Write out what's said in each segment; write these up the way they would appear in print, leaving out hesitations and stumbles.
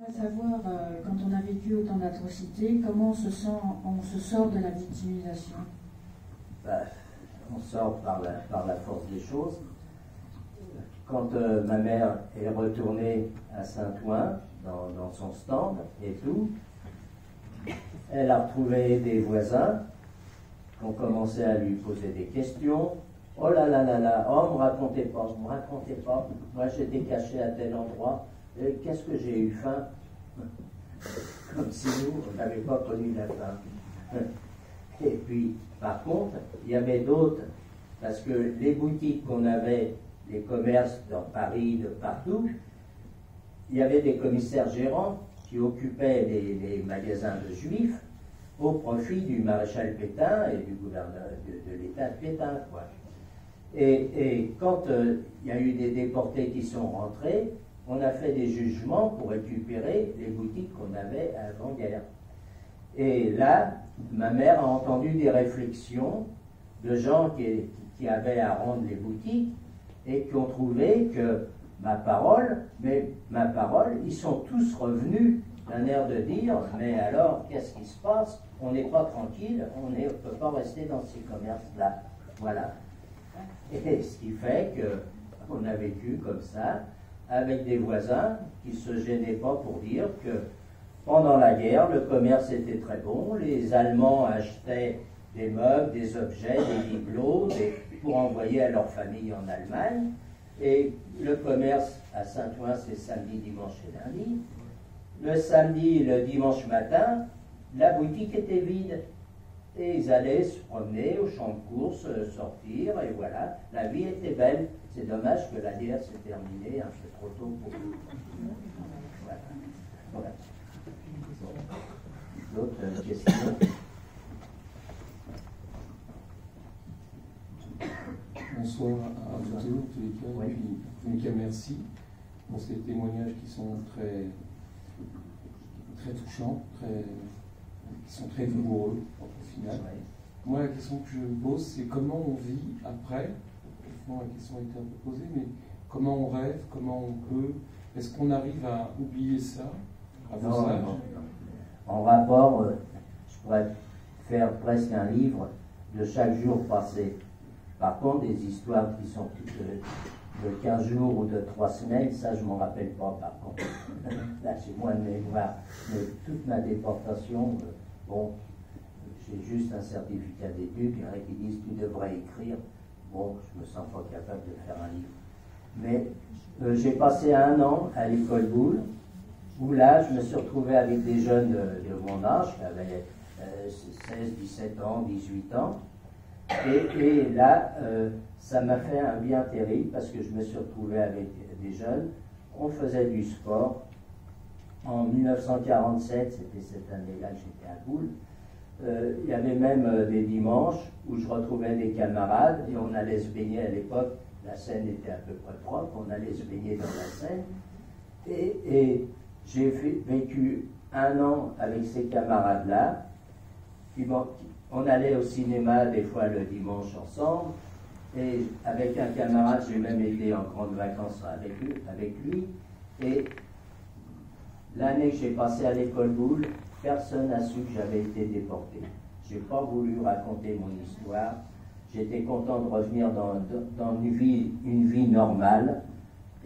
À savoir, quand on a vécu autant d'atrocités, comment on se sort de la victimisation? On sort par la force des choses. Quand ma mère est retournée à Saint-Ouen, dans son stand et tout, elle a retrouvé des voisins qui ont commencé à lui poser des questions. Oh là là là là, oh, me racontez pas, moi j'étais caché à tel endroit, qu'est-ce que j'ai eu faim? Comme si nous, on n'avait pas connu la faim. Et puis, par contre, il y avait d'autres, parce que les boutiques qu'on avait, les commerces dans Paris, de partout, il y avait des commissaires gérants qui occupaient les magasins de juifs au profit du maréchal Pétain et du gouverneur de l'État de Pétain, quoi. Et quand il y a eu des déportés qui sont rentrés, on a fait des jugements pour récupérer les boutiques qu'on avait avant-guerre. Et là, ma mère a entendu des réflexions de gens qui avaient à rendre les boutiques et qui ont trouvé que ma parole, ils sont tous revenus d'un air de dire, mais alors, qu'est-ce qui se passe? On n'est pas tranquille, on ne peut pas rester dans ces commerces-là. Voilà. Et ce qui fait qu'on a vécu comme ça, avec des voisins qui ne se gênaient pas pour dire que pendant la guerre, le commerce était très bon, les Allemands achetaient des meubles, des objets, des bibelots pour envoyer à leur famille en Allemagne, et le commerce à Saint-Ouen, c'est samedi, dimanche et lundi. Le samedi, le dimanche matin, la boutique était vide. Et ils allaient se promener au champ de course, sortir, et voilà, la vie était belle. C'est dommage que la guerre s'est terminée un peu trop tôt pour nous. Voilà. D'autres questions? Bonsoir à vous tous, en tous les cas, oui. Et puis en tous les cas, merci pour ces témoignages qui sont très, très touchants, qui sont très douloureux au final. Oui. Moi, la question que je me pose, c'est comment on vit après. Bon, la question a été un peu posée, mais comment on rêve, comment on peut. Est-ce qu'on arrive à oublier ça à vos âges? Non. En rapport, je pourrais faire presque un livre de chaque jour passé. Par contre, des histoires qui sont de 15 jours ou de 3 semaines, ça je m'en rappelle pas par contre. Là j'ai moins de mémoire. Mais toute ma déportation, bon, j'ai juste un certificat d'études, il y en a qui disent tu devrais écrire. Bon, je me sens pas capable de faire un livre. Mais j'ai passé 1 an à l'école Boulle, où là je me suis retrouvé avec des jeunes de mon âge, qui avaient 16, 17 ans, 18 ans. Et là, ça m'a fait un bien terrible parce que je me suis retrouvé avec des jeunes. On faisait du sport. En 1947, c'était cette année-là que j'étais à Boulle, il y avait même des dimanches où je retrouvais des camarades et on allait se baigner à l'époque. La Seine était à peu près propre, on allait se baigner dans la Seine. Et j'ai vécu 1 an avec ces camarades-là. On allait au cinéma des fois le dimanche ensemble, et avec un camarade, j'ai même été en grandes vacances avec lui, et l'année que j'ai passée à l'école Boulle, personne n'a su que j'avais été déporté. Je n'ai pas voulu raconter mon histoire, j'étais content de revenir dans une vie normale,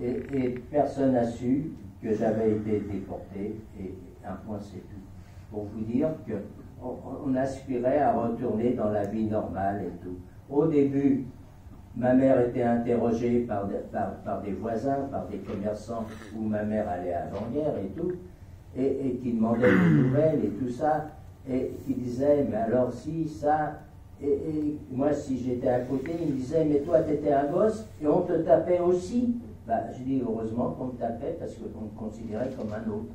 et personne n'a su que j'avais été déporté, et un point c'est tout. Pour vous dire que on aspirait à retourner dans la vie normale et tout. Au début, ma mère était interrogée par des voisins, par des commerçants où ma mère allait avant-guerre et tout, et qui demandaient des nouvelles et tout ça, et qui disaient, mais alors si, ça, et moi si j'étais à côté, ils me disaient, mais toi t'étais un gosse et on te tapait aussi. Je dis heureusement qu'on me tapait parce qu'on me considérait comme un autre.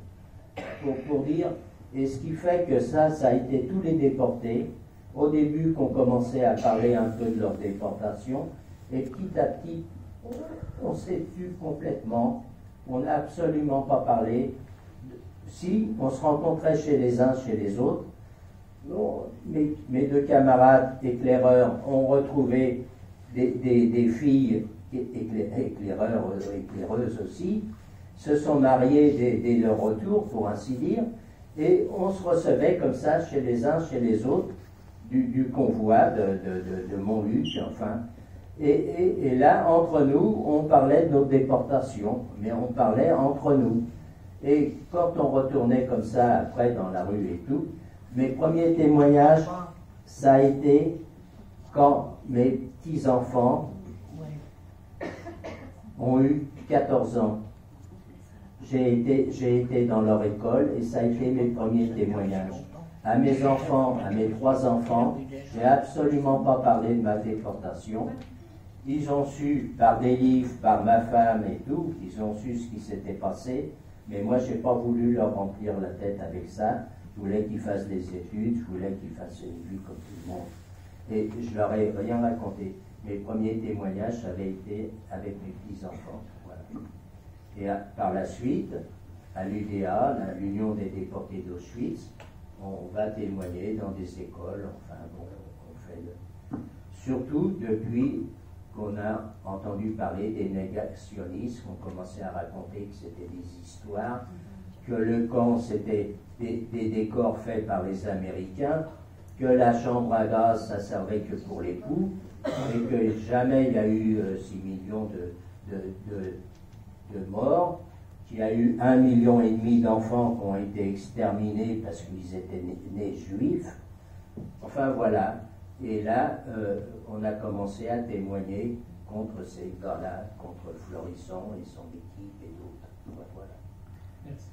Pour dire. Et ce qui fait que ça a été tous les déportés, au début qu'on commençait à parler un peu de leur déportation, et petit à petit, on s'est tu complètement, on n'a absolument pas parlé. Si, on se rencontrait chez les uns, chez les autres, mes 2 camarades éclaireurs ont retrouvé des filles éclaireuses aussi, se sont mariés dès leur retour, pour ainsi dire, et on se recevait comme ça chez les uns, chez les autres, du convoi de Montluc, enfin. Et là, entre nous, on parlait de notre déportation, mais on parlait entre nous. Et quand on retournait comme ça, après, dans la rue et tout, mes premiers témoignages, ça a été quand mes petits-enfants ont eu 14 ans. J'ai été dans leur école et ça a été mes premiers témoignages. À mes enfants, à mes 3 enfants, j'ai absolument pas parlé de ma déportation. Ils ont su, par des livres, par ma femme et tout, ils ont su ce qui s'était passé, mais moi, j'ai pas voulu leur remplir la tête avec ça. Je voulais qu'ils fassent des études, je voulais qu'ils fassent une vie comme tout le monde. Et je leur ai rien raconté. Mes premiers témoignages avaient été avec mes petits-enfants. Voilà. Et par la suite, à l'UDA, l'Union des déportés d'Auschwitz, on va témoigner dans des écoles, enfin bon, on fait surtout depuis qu'on a entendu parler des négationnistes, qu'on commençait à raconter que c'était des histoires, que le camp c'était des décors faits par les Américains, que la chambre à gaz ça servait que pour les coups, et que jamais il y a eu 6 millions de morts, qu'il y a eu 1,5 million d'enfants qui ont été exterminés parce qu'ils étaient nés juifs. Enfin voilà. Et là, on a commencé à témoigner contre ces gars-là, contre Florisson et son équipe et d'autres. Voilà. Merci.